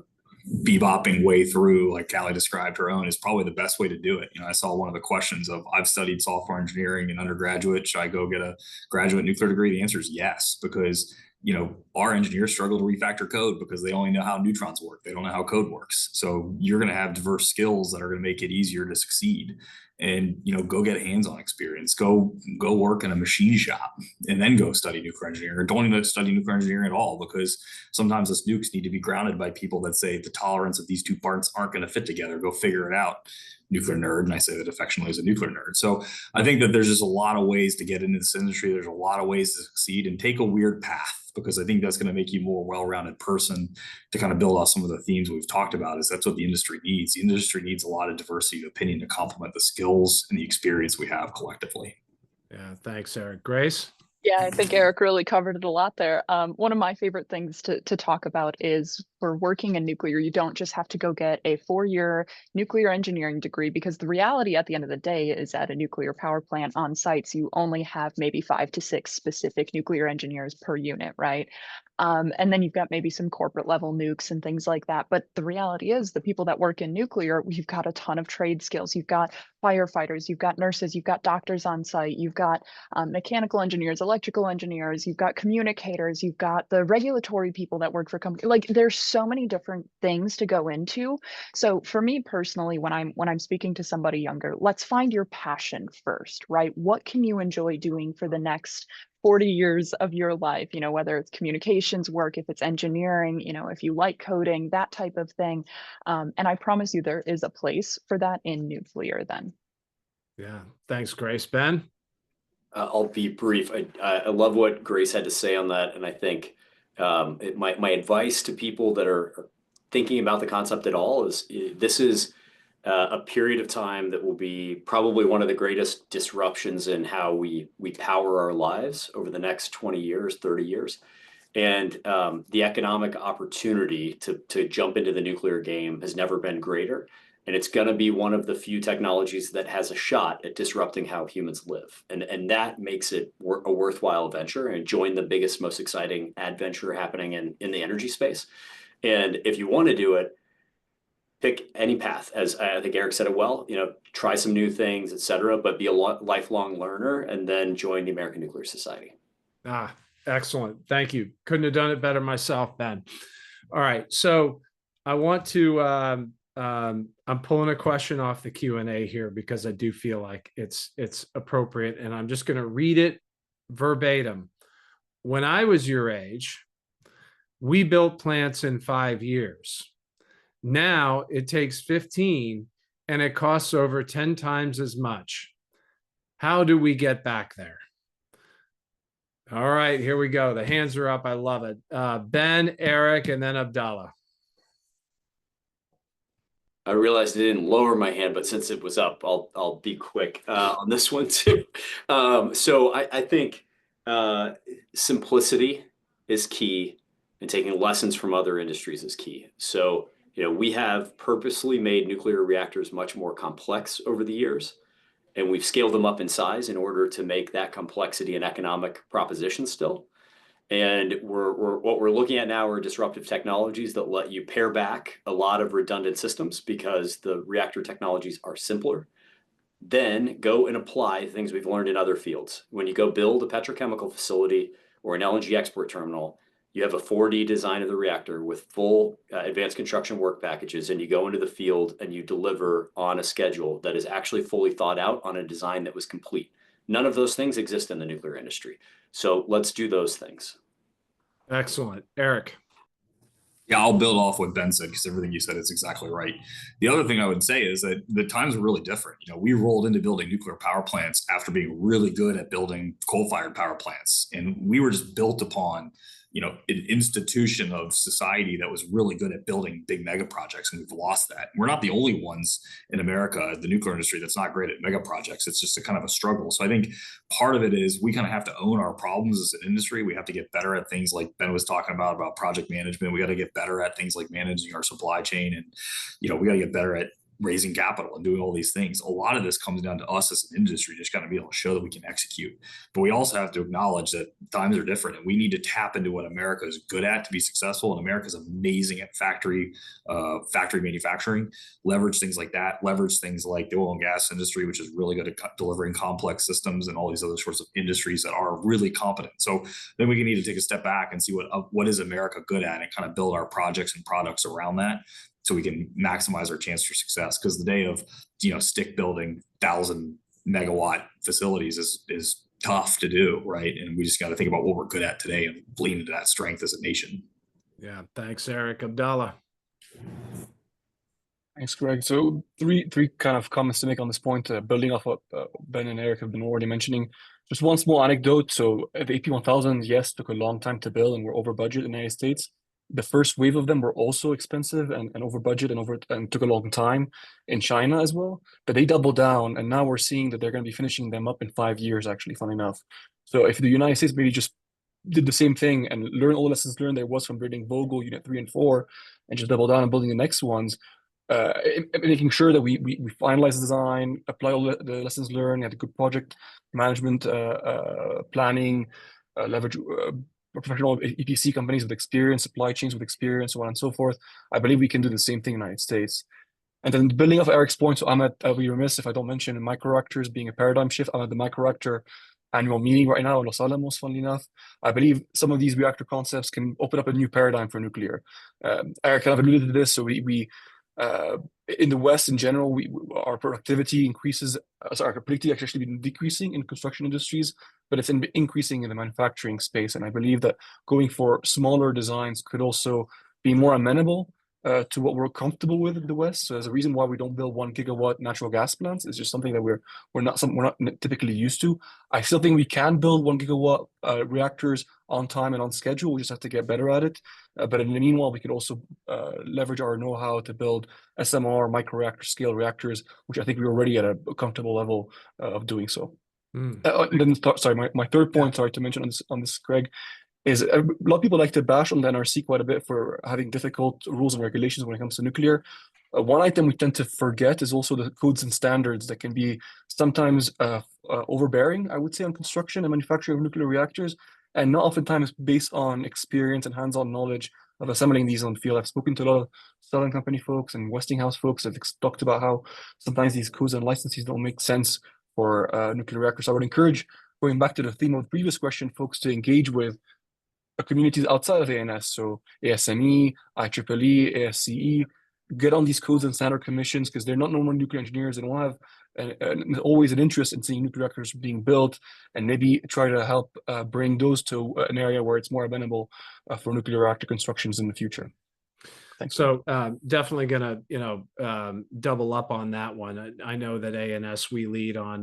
bebopping way through, like Callie described her own, is probably the best way to do it. I saw one of the questions of, I've studied software engineering in undergraduate, should I go get a graduate nuclear degree? The answer is yes, because our engineers struggle to refactor code because they only know how neutrons work. They don't know how code works. So you're going to have diverse skills that are going to make it easier to succeed. And go get hands-on experience. Go work in a machine shop, and then go study nuclear engineering. Or don't even study nuclear engineering at all, because sometimes those nukes need to be grounded by people that say the tolerance of these two parts aren't going to fit together. Go figure it out, nuclear nerd. And I say that affectionately as a nuclear nerd. So I think that there's just a lot of ways to get into this industry. There's a lot of ways to succeed, and take a weird path, because I think that's going to make you a more well-rounded person. To kind of build off some of the themes we've talked about, is that's what the industry needs. The industry needs a lot of diversity of opinion to complement the skills and the experience we have collectively. Yeah, thanks, Eric. Grace? Yeah, I think Eric really covered it a lot there. One of my favorite things to talk about is, for working in nuclear, you don't just have to go get a 4-year nuclear engineering degree, because the reality at the end of the day is, at a nuclear power plant on sites, you only have maybe 5 to 6 specific nuclear engineers per unit, right? And then you've got maybe some corporate level nukes and things like that. But the reality is, the people that work in nuclear, you've got a ton of trade skills. You've got firefighters, you've got nurses, you've got doctors on site, you've got mechanical engineers, electrical engineers, you've got communicators, you've got the regulatory people that work for companies. Like, there's so many different things to go into. So for me personally, when I'm speaking to somebody younger, let's find your passion first, right? What can you enjoy doing for the next 40 years of your life, whether it's communications work, if it's engineering, if you like coding, that type of thing. And I promise you, there is a place for that in nuclear then. Yeah, thanks, Grace. Ben? I'll be brief. I love what Grace had to say on that. And I think my advice to people that are thinking about the concept at all is, this is a period of time that will be probably one of the greatest disruptions in how we power our lives over the next 20 years, 30 years. And the economic opportunity to jump into the nuclear game has never been greater. And it's going to be one of the few technologies that has a shot at disrupting how humans live. And that makes it a worthwhile venture, and join the biggest, most exciting adventure happening in the energy space. And if you want to do it, pick any path. As I think Eric said it well, try some new things, et cetera, but be a lifelong learner, and then join the American Nuclear Society. Excellent. Thank you. Couldn't have done it better myself, Ben. All right, so I want to, I'm pulling a question off the Q&A here because I do feel like it's appropriate, and I'm just going to read it verbatim. When I was your age, we built plants in 5 years. Now it takes 15 and it costs over 10 times as much. How do we get back there? All right, here we go. The hands are up. I love it. Ben, Eric, and then Abdallah. I realized I didn't lower my hand, but since it was up, I'll be quick on this one too. So I think simplicity is key, and taking lessons from other industries is key. So, we have purposely made nuclear reactors much more complex over the years, and we've scaled them up in size in order to make that complexity an economic proposition still. And what we're looking at now are disruptive technologies that let you pare back a lot of redundant systems because the reactor technologies are simpler. Then go and apply things we've learned in other fields. When you go build a petrochemical facility or an LNG export terminal, you have a 4D design of the reactor with full advanced construction work packages, and you go into the field and you deliver on a schedule that is actually fully thought out on a design that was complete. None of those things exist in the nuclear industry. So let's do those things. Excellent. Eric. Yeah, I'll build off what Ben said because everything you said is exactly right. The other thing I would say is that the times are really different. We rolled into building nuclear power plants after being really good at building coal-fired power plants. And we were just built upon, an institution of society that was really good at building big mega projects, and we've lost that. We're not the only ones in America, the nuclear industry, that's not great at mega projects. It's just a kind of a struggle. So I think part of it is we kind of have to own our problems as an industry. We have to get better at things like Ben was talking about project management. We got to get better at things like managing our supply chain, and we got to get better at raising capital and doing all these things. A lot of this comes down to us as an industry, just got to be able to show that we can execute. But we also have to acknowledge that times are different, and we need to tap into what America is good at to be successful. And America is amazing at factory manufacturing. Leverage things like that. Leverage things like the oil and gas industry, which is really good at delivering complex systems, and all these other sorts of industries that are really competent. So then we need to take a step back and see what is America good at, and kind of build our projects and products around that, so we can maximize our chance for success. Because the day of stick building 1,000 megawatt facilities is tough to do, right? And we just got to think about what we're good at today and lean into that strength as a nation. Yeah, thanks, Eric. Abdallah. Thanks, Greg. So three kind of comments to make on this point, building off what Ben and Eric have been already mentioning. Just one small anecdote. So the AP1000, yes, took a long time to build, and we're over budget in the United States. The first wave of them were also expensive and over budget and took a long time in China as well. But they doubled down, and now we're seeing that they're going to be finishing them up in 5 years, actually, fun enough. So if the United States maybe just did the same thing and learn all the lessons learned there was from building Vogel Unit 3 and 4, and just double down on building the next ones, making sure that we finalize the design, apply all the lessons learned, had a good project management planning, leverage professional EPC companies with experience, supply chains with experience, so on and so forth. I believe we can do the same thing in the United States. And then building off Eric's point, so I'll be remiss if I don't mention microreactors being a paradigm shift. I'm at the microreactor annual meeting right now in Los Alamos, funnily enough. I believe some of these reactor concepts can open up a new paradigm for nuclear. Eric kind of alluded to this, so we in the West in general, our productivity increases. Our productivity actually been decreasing in construction industries, but it's increasing in the manufacturing space. And I believe that going for smaller designs could also be more amenable to what we're comfortable with in the West. So there's a reason why we don't build 1 gigawatt natural gas plants. It's just something that we're not typically used to. I still think we can build 1 gigawatt reactors on time and on schedule. We just have to get better at it. But in the meanwhile, we could also leverage our know-how to build SMR microreactor scale reactors, which I think we're already at a comfortable level of doing so. And then, sorry, my third point, sorry to mention on this, Greg, is a lot of people like to bash on the NRC quite a bit for having difficult rules and regulations when it comes to nuclear. One item we tend to forget is also the codes and standards that can be sometimes overbearing, I would say, on construction and manufacturing of nuclear reactors, and not oftentimes based on experience and hands-on knowledge of assembling these on the field. I've spoken to a lot of Southern Company folks and Westinghouse folks that have talked about how sometimes these codes and licenses don't make sense for nuclear reactors. So I would encourage, going back to the theme of the previous question, folks to engage with communities outside of ANS, so ASME, IEEE, ASCE, get on these codes and standard commissions because they're not normal nuclear engineers. They don't have always an interest in seeing nuclear reactors being built, and maybe try to help bring those to an area where it's more amenable for nuclear reactor constructions in the future. Thanks. So definitely gonna, double up on that one. I know that ANS, we lead on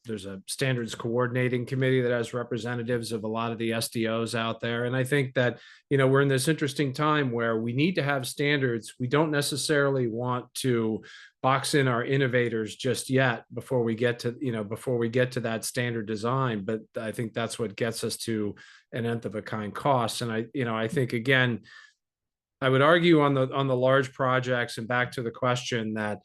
there's a standards coordinating committee that has representatives of a lot of the SDOs out there. And I think that, we're in this interesting time where we need to have standards. We don't necessarily want to box in our innovators just yet before we get to, that standard design. But I think that's what gets us to an nth of a kind cost. And I think, again, I would argue on the large projects, and back to the question that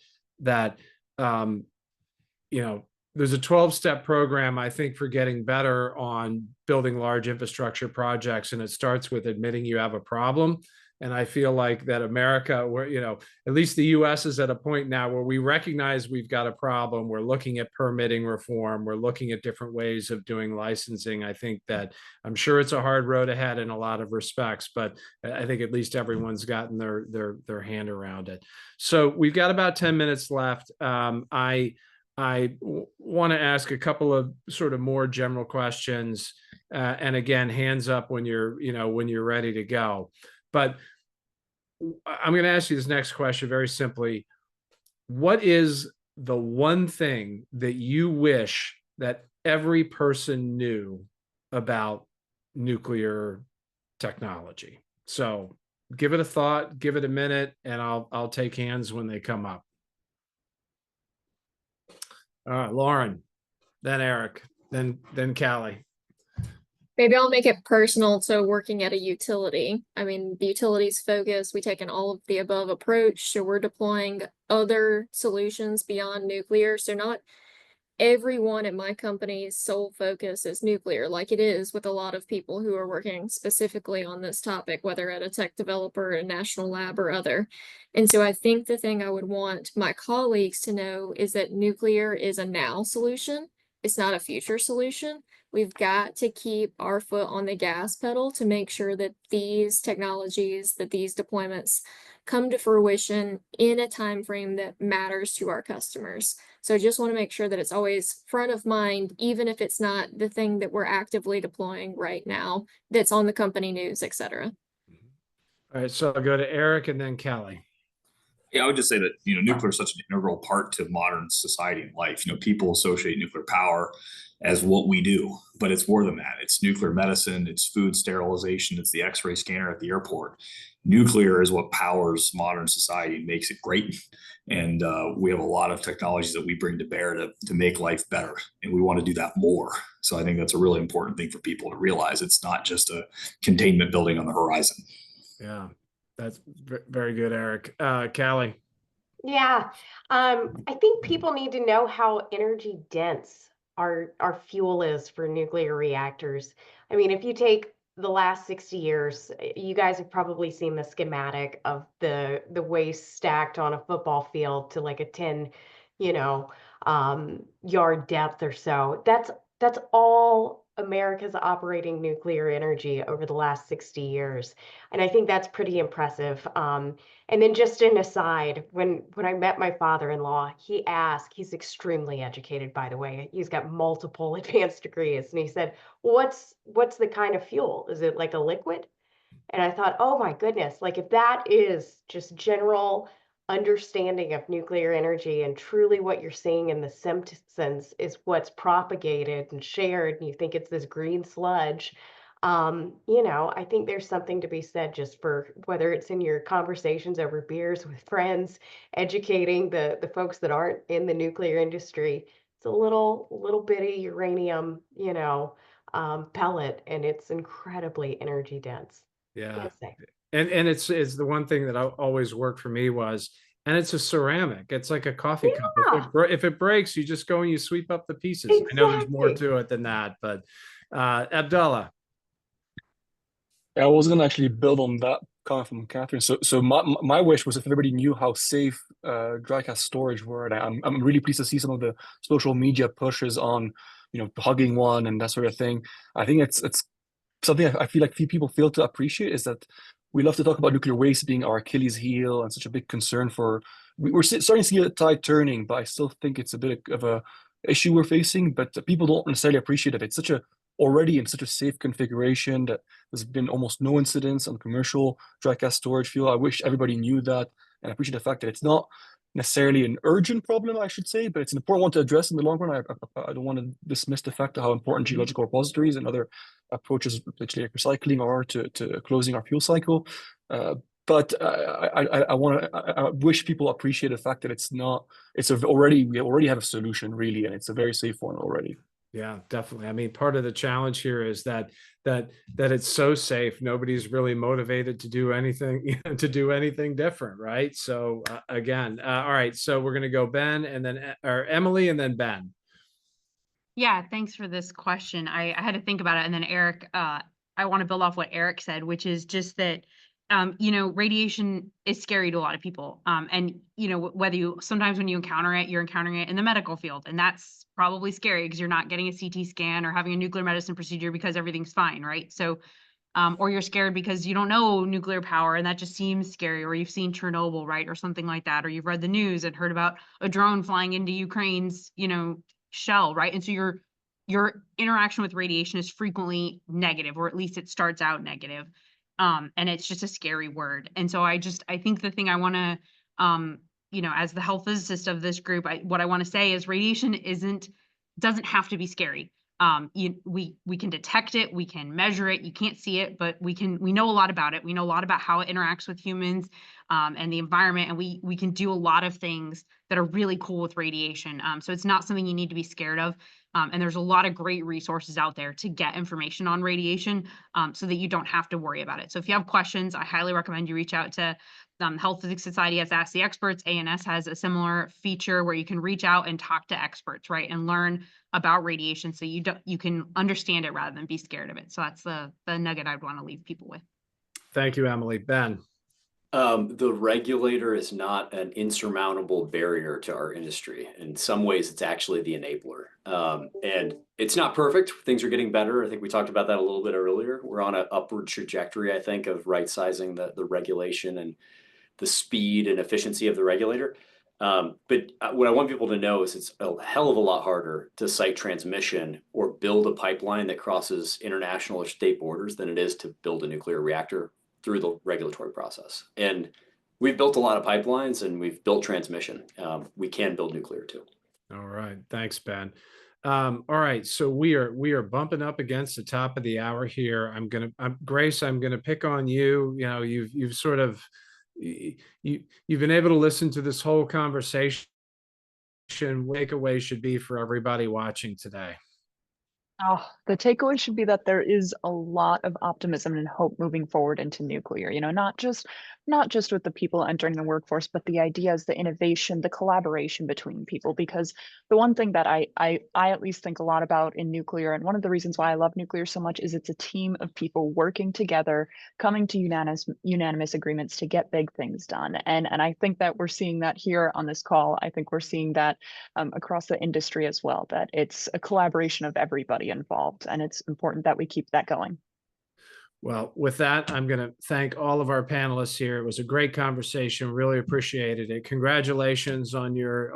there's a 12-step program, I think, for getting better on building large infrastructure projects, and it starts with admitting you have a problem. And I feel like that America, where, at least the US is at a point now where we recognize we've got a problem. We're looking at permitting reform. We're looking at different ways of doing licensing. I think that I'm sure it's a hard road ahead in a lot of respects, but I think at least everyone's gotten their hand around it. So we've got about 10 minutes left. I want to ask a couple of sort of more general questions. And again, hands up when you're ready to go. But I'm going to ask you this next question very simply. What is the one thing that you wish that every person knew about nuclear technology? So give it a thought, give it a minute, and I'll take hands when they come up. All right, Lauren, then Eric, then Callie. Maybe I'll make it personal to working at a utility. I mean, the utility's focus, we take an all of the above approach. So we're deploying other solutions beyond nuclear. So not everyone at my company's sole focus is nuclear, like it is with a lot of people who are working specifically on this topic, whether at a tech developer, a national lab, or other. And so I think the thing I would want my colleagues to know is that nuclear is a now solution. It's not a future solution. We've got to keep our foot on the gas pedal to make sure that these technologies, that these deployments come to fruition in a time frame that matters to our customers. So I just want to make sure that it's always front of mind, even if it's not the thing that we're actively deploying right now, that's on the company news, et cetera. All right, so I'll go to Eric and then Callie. Yeah, I would just say that, nuclear is such an integral part to modern society and life. People associate nuclear power as what we do, but it's more than that. It's nuclear medicine, it's food sterilization, it's the X-ray scanner at the airport. Nuclear is what powers modern society and makes it great. And we have a lot of technologies that we bring to bear to make life better. And we want to do that more. So I think that's a really important thing for people to realize. It's not just a containment building on the horizon. Yeah, that's very good, Eric. Callie. Yeah, I think people need to know how energy dense our fuel is for nuclear reactors. I mean, if you take the last 60 years, you guys have probably seen the schematic of the waste stacked on a football field to like a 10, yard depth or so. That's all America's operating nuclear energy over the last 60 years. And I think that's pretty impressive. And then just an aside, when I met my father-in-law, he's extremely educated, by the way. He's got multiple advanced degrees. And he said, what's the kind of fuel? Is it like a liquid? And I thought, oh my goodness, like if that is just general understanding of nuclear energy and truly what you're seeing in the Simpsons is what's propagated and shared, and you think it's this green sludge, I think there's something to be said just for whether it's in your conversations over beers with friends, educating the folks that aren't in the nuclear industry. It's a little bitty uranium, pellet, and it's incredibly energy dense. Yeah. And it's the one thing that always worked for me was, and it's a ceramic. It's like a coffee cup. If it breaks, you just go and you sweep up the pieces. Exactly. I know there's more to it than that, but Abdullah. I was going to actually build on that comment from Catherine. So my wish was if everybody knew how safe dry cask storage were. And I'm really pleased to see some of the social media pushes on, hugging one and that sort of thing. I think it's something I feel like few people fail to appreciate is that we love to talk about nuclear waste being our Achilles heel and such a big concern for. We're starting to see the tide turning, but I still think it's a bit of a issue we're facing. But people don't necessarily appreciate it. It's such a already in such a safe configuration that there's been almost no incidents on commercial dry gas storage fuel. I wish everybody knew that and appreciate the fact that it's not necessarily an urgent problem, I should say, but it's an important one to address in the long run. I don't want to dismiss the fact of how important geological repositories and other approaches, particularly like recycling, are to closing our fuel cycle. But I wish people appreciate the fact that it's not. We already have a solution really, and it's a very safe one already. Yeah, definitely. I mean, part of the challenge here is that it's so safe. Nobody's really motivated to do anything, different, right? So again, all right. So we're going to go Ben and then or Emily and then Ben. Yeah, thanks for this question. I had to think about it. And then Eric, I want to build off what Eric said, which is just that, radiation is scary to a lot of people. And, whether sometimes when you encounter it, you're encountering it in the medical field. And that's probably scary because you're not getting a CT scan or having a nuclear medicine procedure because everything's fine, right? So, or you're scared because you don't know nuclear power and that just seems scary, or you've seen Chernobyl, right? Or something like that, or you've read the news and heard about a drone flying into Ukraine's, shell, right? And so your interaction with radiation is frequently negative, or at least it starts out negative. And it's just a scary word. And so I think the thing I want to, as the health physicist of this group, what I want to say is radiation doesn't have to be scary. We can detect it, we can measure it. You can't see it, but we know a lot about it. We know a lot about how it interacts with humans and the environment, and we can do a lot of things that are really cool with radiation. So it's not something you need to be scared of. And there's a lot of great resources out there to get information on radiation so that you don't have to worry about it. So if you have questions, I highly recommend you reach out to Health Physics Society has Ask the Experts. ANS has a similar feature where you can reach out and talk to experts, right? And learn about radiation so you can understand it rather than be scared of it. So that's the nugget I'd want to leave people with. Thank you, Emily. Ben. The regulator is not an insurmountable barrier to our industry. In some ways, it's actually the enabler. And it's not perfect. Things are getting better. I think we talked about that a little bit earlier. We're on an upward trajectory, I think, of right-sizing the regulation and the speed and efficiency of the regulator. But what I want people to know is it's a hell of a lot harder to site transmission or build a pipeline that crosses international or state borders than it is to build a nuclear reactor through the regulatory process. And we've built a lot of pipelines and we've built transmission. We can build nuclear too. All right. Thanks, Ben. All right. So we are bumping up against the top of the hour here. Grace, I'm going to pick on you. You've sort of, you've been able to listen to this whole conversation. Takeaway should be for everybody watching today. Oh, the takeaway should be that there is a lot of optimism and hope moving forward into nuclear, not just with the people entering the workforce, but the ideas, the innovation, the collaboration between people. Because the one thing that I at least think a lot about in nuclear, and one of the reasons why I love nuclear so much, is it's a team of people working together, coming to unanimous agreements to get big things done. And I think that we're seeing that here on this call. I think we're seeing that across the industry as well, that it's a collaboration of everybody involved, and it's important that we keep that going. Well, with that, I'm going to thank all of our panelists here. It was a great conversation. Really appreciated it. Congratulations on your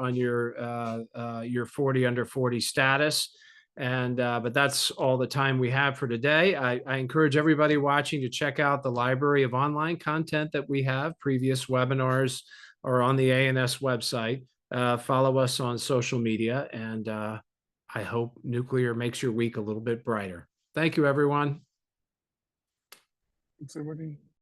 40 under 40 status. And but that's all the time we have for today. I encourage everybody watching to check out the library of online content that we have. Previous webinars are on the ANS website. Follow us on social media, and I hope nuclear makes your week a little bit brighter. Thank you, everyone. Thanks, everybody.